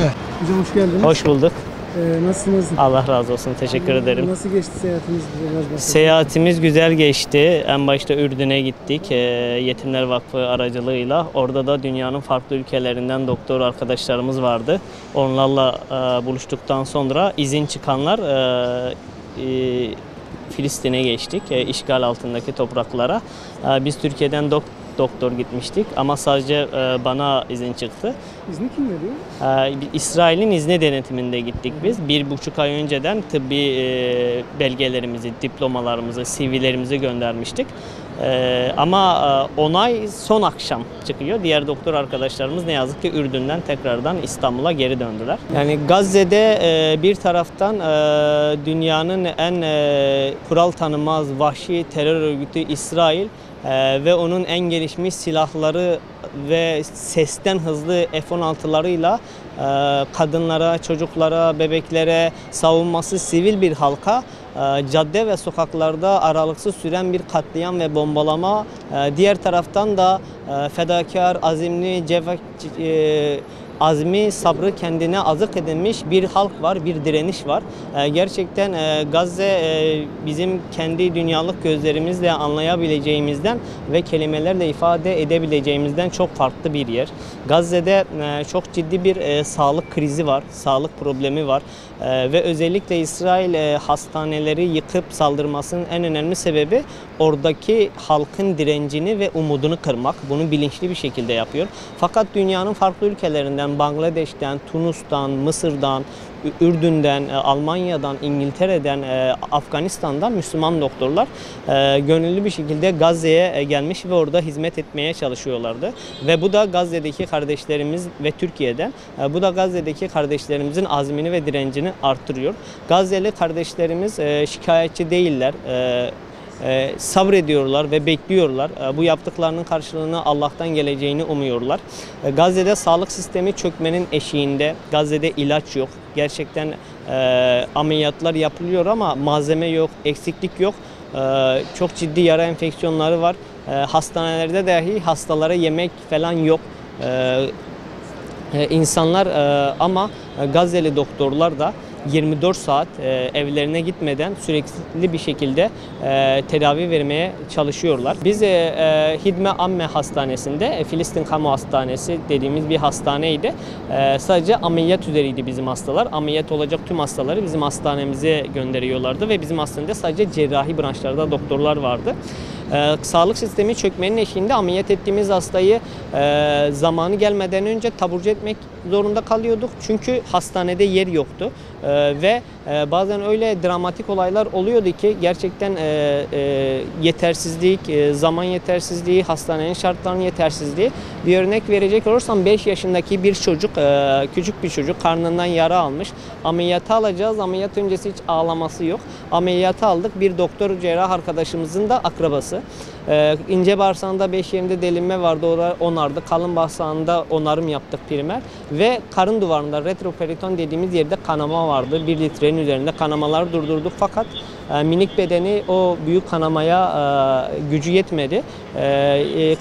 Evet. Hocam hoş geldiniz. Hoş bulduk. Nasılsınız? Allah razı olsun. Teşekkür ederim. Nasıl geçti seyahatiniz? Bize biraz bahsedin. Seyahatimiz güzel geçti. En başta Ürdün'e gittik. Yetimler Vakfı aracılığıyla. Orada da dünyanın farklı ülkelerinden doktor arkadaşlarımız vardı. Onlarla buluştuktan sonra izin çıkanlar Filistin'e geçtik. İşgal altındaki topraklara. Biz Türkiye'den doktor gitmiştik ama sadece bana izin çıktı. İzni kim veriyor? İsrail'in izni denetiminde gittik biz. 1,5 ay önceden tıbbi belgelerimizi, diplomalarımızı, CV'lerimizi göndermiştik. Ama onay son akşam çıkıyor. Diğer doktor arkadaşlarımız ne yazık ki Ürdün'den tekrardan İstanbul'a geri döndüler. Yani Gazze'de bir taraftan dünyanın en kural tanımaz vahşi terör örgütü İsrail ve onun en gelişmiş silahları ve sesten hızlı F-16'larıyla kadınlara, çocuklara, bebeklere savunması sivil bir halka cadde ve sokaklarda aralıksız süren bir katliam ve bombalama. Diğer taraftan da fedakar, azimli, azmi, sabrı kendine azık edilmiş bir halk var, bir direniş var. Gerçekten Gazze bizim kendi dünyalık gözlerimizle anlayabileceğimizden ve kelimelerle ifade edebileceğimizden çok farklı bir yer. Gazze'de çok ciddi bir sağlık krizi var, sağlık problemi var ve özellikle İsrail hastaneleri yıkıp saldırmasının en önemli sebebi oradaki halkın direncini ve umudunu kırmak. Bunu bilinçli bir şekilde yapıyor. Fakat dünyanın farklı ülkelerinden, Bangladeş'ten, Tunus'tan, Mısır'dan, Ürdün'den, Almanya'dan, İngiltere'den, Afganistan'dan Müslüman doktorlar gönüllü bir şekilde Gazze'ye gelmiş ve orada hizmet etmeye çalışıyorlardı. Ve bu da Gazze'deki kardeşlerimiz ve Türkiye'den, bu da Gazze'deki kardeşlerimizin azmini ve direncini arttırıyor. Gazze'li kardeşlerimiz şikayetçi değiller. Sabrediyorlar ve bekliyorlar. Bu yaptıklarının karşılığını Allah'tan geleceğini umuyorlar. Gazze'de sağlık sistemi çökmenin eşiğinde. Gazze'de ilaç yok. Gerçekten ameliyatlar yapılıyor ama malzeme yok, eksiklik yok. Çok ciddi yara enfeksiyonları var. Hastanelerde dahi hastalara yemek falan yok. İnsanlar ama Gazze'li doktorlar da 24 saat evlerine gitmeden sürekli bir şekilde tedavi vermeye çalışıyorlar. Biz Hidme Amme Hastanesi'nde, Filistin Kamu Hastanesi dediğimiz bir hastaneydi. Sadece ameliyat üzeriydi bizim hastalar. Ameliyat olacak tüm hastaları bizim hastanemize gönderiyorlardı ve bizim hastanede sadece cerrahi branşlarda doktorlar vardı. Sağlık sistemi çökmenin eşiğinde ameliyat ettiğimiz hastayı zamanı gelmeden önce taburcu etmek zorunda kalıyorduk. Çünkü hastanede yer yoktu. Ve bazen öyle dramatik olaylar oluyordu ki gerçekten yetersizlik, zaman yetersizliği, hastanenin şartlarının yetersizliği. Bir örnek verecek olursam 5 yaşındaki bir çocuk, küçük bir çocuk karnından yara almış. Ameliyata alacağız. Ameliyat öncesi hiç ağlaması yok. Ameliyata aldık. Bir doktor cerrah arkadaşımızın da akrabası. İnce bağırsağında 5 yerinde delinme vardı, onardı. Kalın bağırsağında onarım yaptık primer. Ve karın duvarında retroperiton dediğimiz yerde kanama vardı. 1 litrenin üzerinde kanamaları durdurduk fakat minik bedeni o büyük kanamaya gücü yetmedi.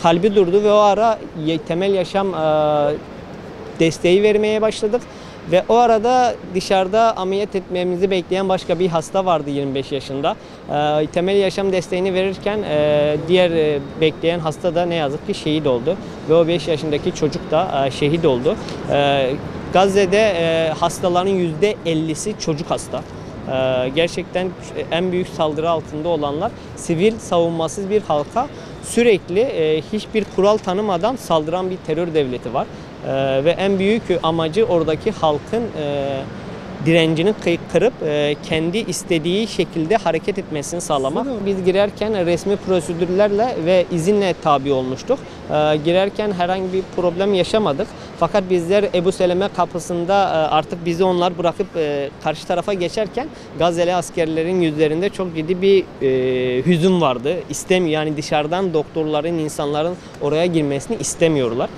Kalbi durdu ve o ara temel yaşam desteği vermeye başladık. Ve o arada dışarıda ameliyat etmemizi bekleyen başka bir hasta vardı 25 yaşında. Temel yaşam desteğini verirken diğer bekleyen hasta da ne yazık ki şehit oldu. Ve o 5 yaşındaki çocuk da şehit oldu. Gazze'de hastaların %50'si çocuk hasta. Gerçekten en büyük saldırı altında olanlar sivil savunmasız bir halka sürekli hiçbir kural tanımadan saldıran bir terör devleti var. Ve en büyük amacı oradaki halkın direncini kırıp kendi istediği şekilde hareket etmesini sağlamak. Biz girerken resmi prosedürlerle ve izinle tabi olmuştuk. Girerken herhangi bir problem yaşamadık. Fakat bizler Ebu Seleme kapısında artık bizi onlar bırakıp karşı tarafa geçerken Gazze'li askerlerin yüzlerinde çok ciddi bir hüzün vardı. Yani dışarıdan doktorların, insanların oraya girmesini istemiyorlar.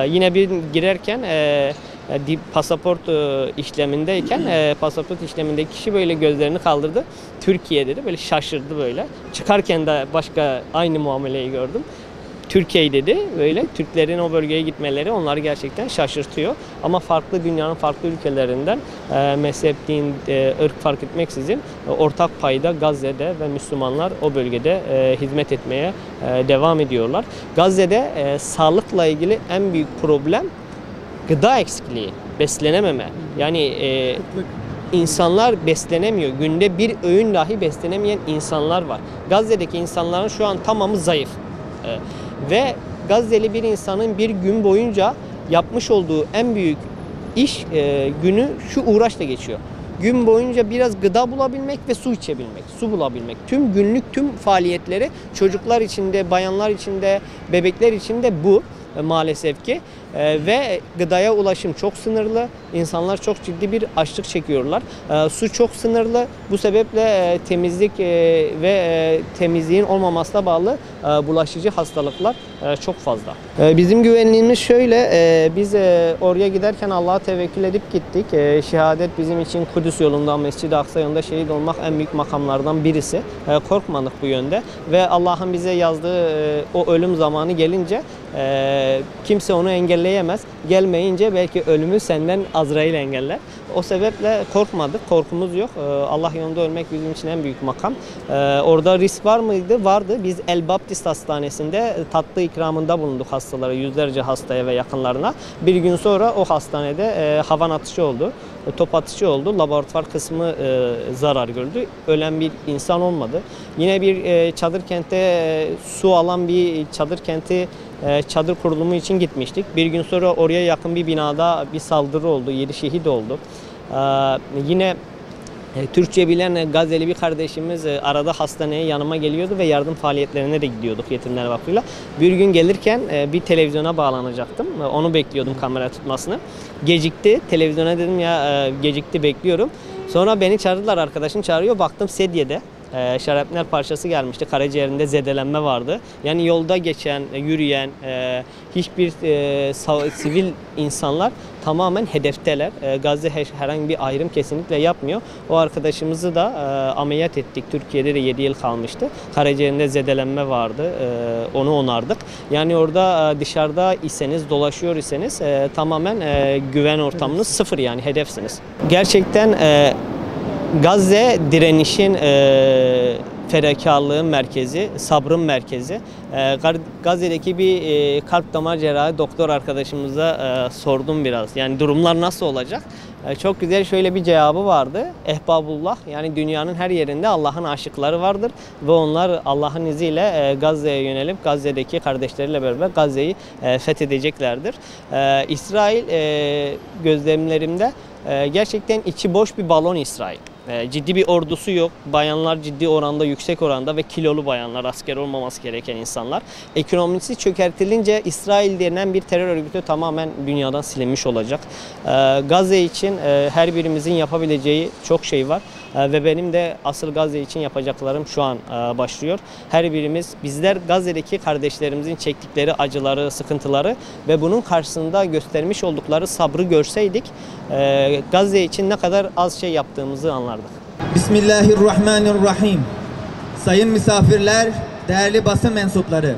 Yine bir girerken pasaport işlemindeyken pasaport işlemindeki kişi böyle gözlerini kaldırdı. Türkiye dedi. Böyle şaşırdı böyle. Çıkarken de başka aynı muameleyi gördüm. Türkiye dedi. Böyle Türklerin o bölgeye gitmeleri onları gerçekten şaşırtıyor. Ama farklı dünyanın farklı ülkelerinden mezhep, din, ırk fark etmeksizin ortak payda Gazze'de ve Müslümanlar o bölgede hizmet etmeye devam ediyorlar. Gazze'de sağlıkla ilgili en büyük problem gıda eksikliği, beslenememe. Yani insanlar beslenemiyor. Günde bir öğün dahi beslenemeyen insanlar var. Gazze'deki insanların şu an tamamı zayıf. Ve Gazze'li bir insanın bir gün boyunca yapmış olduğu en büyük iş günü şu uğraşla geçiyor. Gün boyunca biraz gıda bulabilmek ve su içebilmek, su bulabilmek. Tüm günlük tüm faaliyetleri çocuklar içinde, bayanlar içinde, bebekler içinde bu maalesef ki. Ve gıdaya ulaşım çok sınırlı. İnsanlar çok ciddi bir açlık çekiyorlar. Su çok sınırlı. Bu sebeple temizlik ve temizliğin olmamasına bağlı bulaşıcı hastalıklar çok fazla. Bizim güvenliğimiz şöyle. Biz oraya giderken Allah'a tevekkül edip gittik. Şehadet bizim için Kudüs yolunda, Mescid-i Aksa yolunda şehit olmak en büyük makamlardan birisi. Korkmadık bu yönde. Ve Allah'ın bize yazdığı o ölüm zamanı gelince kimse onu engelleyemez. Gelmeyince belki ölümü senden Azrail engeller. O sebeple korkmadık. Korkumuz yok. Allah yolunda ölmek bizim için en büyük makam. Orada risk var mıydı? Vardı. Biz El Baptist Hastanesi'nde tatlı ikramında bulunduk hastalara, yüzlerce hastaya ve yakınlarına. Bir gün sonra o hastanede havan atışı oldu. Top atışı oldu. Laboratuvar kısmı zarar gördü. Ölen bir insan olmadı. Yine bir çadır kente su alan bir çadır kenti çadır kurulumu için gitmiştik. Bir gün sonra oraya yakın bir binada bir saldırı oldu. 7 şehit oldu. Yine Türkçe bilen Gazze'li bir kardeşimiz arada hastaneye yanıma geliyordu ve yardım faaliyetlerine de gidiyorduk Yetimler Vakfı'yla. Bir gün gelirken bir televizyona bağlanacaktım. Onu bekliyordum kamera tutmasını. Gecikti. Televizyona dedim ya gecikti bekliyorum. Sonra beni çağırdılar, arkadaşım çağırıyor. Baktım sedyede. Şarapnel parçası gelmişti. Karaciğerinde zedelenme vardı. Yani yolda geçen, yürüyen hiçbir sivil insanlar tamamen hedefteler. Gazze herhangi bir ayrım kesinlikle yapmıyor. O arkadaşımızı da ameliyat ettik. Türkiye'de de 7 yıl kalmıştı. Karaciğerinde zedelenme vardı. Onu onardık. Yani orada dışarıda iseniz, dolaşıyor iseniz tamamen güven ortamınız sıfır, yani hedefsiniz. Gerçekten Gazze direnişin fedakarlığın merkezi, sabrın merkezi. Gazze'deki bir kalp damar cerrahı doktor arkadaşımıza sordum biraz. Yani durumlar nasıl olacak? Çok güzel şöyle bir cevabı vardı. Ehbabullah, yani dünyanın her yerinde Allah'ın aşıkları vardır ve onlar Allah'ın izniyle Gazze'ye yönelip Gazze'deki kardeşleriyle beraber Gazze'yi fethedeceklerdir. İsrail gözlemlerimde gerçekten içi boş bir balon İsrail. Ciddi bir ordusu yok. Bayanlar ciddi oranda, yüksek oranda ve kilolu bayanlar, asker olmaması gereken insanlar. Ekonomisi çökertilince İsrail denen bir terör örgütü tamamen dünyadan silinmiş olacak. Gazze için her birimizin yapabileceği çok şey var. Ve benim de asıl Gazze için yapacaklarım şu an başlıyor. Her birimiz, bizler Gazze'deki kardeşlerimizin çektikleri acıları, sıkıntıları ve bunun karşısında göstermiş oldukları sabrı görseydik Gazze için ne kadar az şey yaptığımızı anlardık. Bismillahirrahmanirrahim. Sayın misafirler, değerli basın mensupları.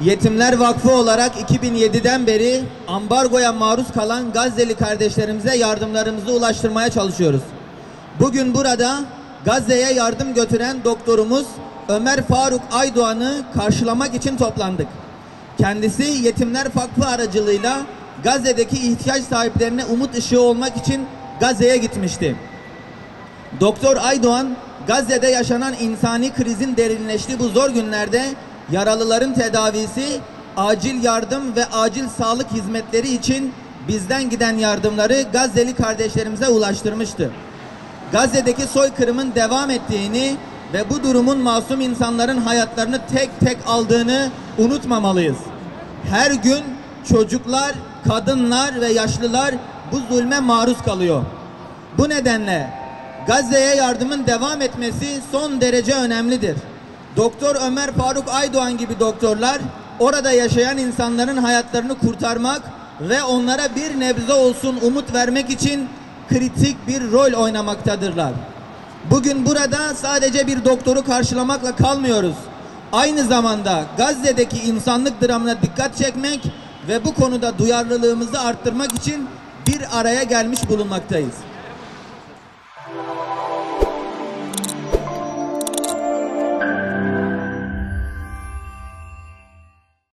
Yetimler Vakfı olarak 2007'den beri ambargoya maruz kalan Gazze'li kardeşlerimize yardımlarımızı ulaştırmaya çalışıyoruz. Bugün burada Gazze'ye yardım götüren doktorumuz Ömer Faruk Aydoğan'ı karşılamak için toplandık. Kendisi Yetimler Vakfı aracılığıyla Gazze'deki ihtiyaç sahiplerine umut ışığı olmak için Gazze'ye gitmişti. Doktor Aydoğan, Gazze'de yaşanan insani krizin derinleştiği bu zor günlerde yaralıların tedavisi, acil yardım ve acil sağlık hizmetleri için bizden giden yardımları Gazze'li kardeşlerimize ulaştırmıştı. Gazze'deki soykırımın devam ettiğini ve bu durumun masum insanların hayatlarını tek tek aldığını unutmamalıyız. Her gün çocuklar, kadınlar ve yaşlılar bu zulme maruz kalıyor. Bu nedenle Gazze'ye yardımın devam etmesi son derece önemlidir. Doktor Ömer Faruk Aydoğan gibi doktorlar orada yaşayan insanların hayatlarını kurtarmak ve onlara bir nebze olsun umut vermek için kritik bir rol oynamaktadırlar. Bugün burada sadece bir doktoru karşılamakla kalmıyoruz. aynı zamanda Gazze'deki insanlık dramına dikkat çekmek ve bu konuda duyarlılığımızı arttırmak için bir araya gelmiş bulunmaktayız.